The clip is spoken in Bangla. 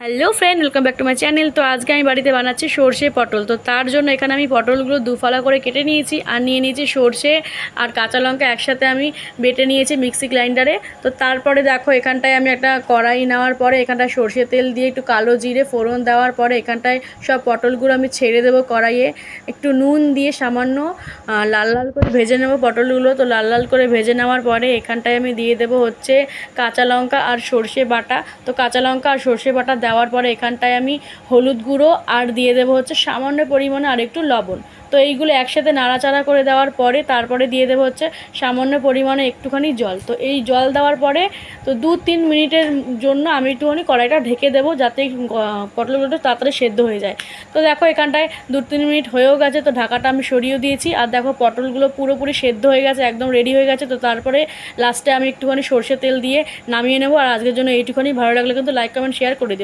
Hello friend, welcome back to my channel. তো আজকে আমি বাড়িতে বানাচ্ছি সর্ষে পটল। তো তার জন্য এখানে আমি পটলগুলো দুফালা করে কেটে নিয়েছি আর নিয়ে নিয়েছি সর্ষে আর কাঁচা লঙ্কা একসাথে আমি বেটে নিয়েছি মিক্সি গ্রাইন্ডারে। তো তারপরে দেখো এখানটায় আমি একটা কড়াই নেওয়ার পরে এখানটায় সর্ষে তেল দিয়ে একটু কালো জিরে ফোড়ন দেওয়ার পরে এখানটায় সব পটলগুলো আমি ছেড়ে দেবো কড়াইয়ে। একটু নুন দিয়ে সামান্য লাল লাল করে ভেজে নেবো পটলগুলো। তো লাল লাল করে ভেজে নেওয়ার পরে এখানটায় আমি দিয়ে দেবো হচ্ছে কাঁচা লঙ্কা আর সর্ষে বাটা। তো কাঁচা লঙ্কা আর সর্ষে বাটা দেওয়ার পরে এখানটায় আমি হলুদ গুঁড়ো আর দিয়ে দেবো হচ্ছে সামান্য পরিমাণে আর একটু লবণ। তো এইগুলো একসাথে নাড়াচাড়া করে দেওয়ার পরে তারপরে দিয়ে দেবো হচ্ছে সামান্য পরিমাণে একটুখানি জল। তো এই জল দেওয়ার পরে তো 2-3 মিনিটের জন্য আমি একটুখানি কড়াইটা ঢেকে দেবো যাতে পটলগুলো তাড়াতাড়ি সেদ্ধ হয়ে যায়। তো দেখো এখানটায় 2-3 মিনিট হয়েও গেছে। তো ঢাকাটা আমি সরিয়ে দিয়েছি আর দেখো পটলগুলো পুরোপুরি সেদ্ধ হয়ে গেছে, একদম রেডি হয়ে গেছে। তো তারপরে লাস্টে আমি একটুখানি সর্ষে তেল দিয়ে নামিয়ে নেবো। আর আজকের জন্য এইটুখানি। ভালো লাগলে কিন্তু লাইক কমেন্ট শেয়ার করে দিও।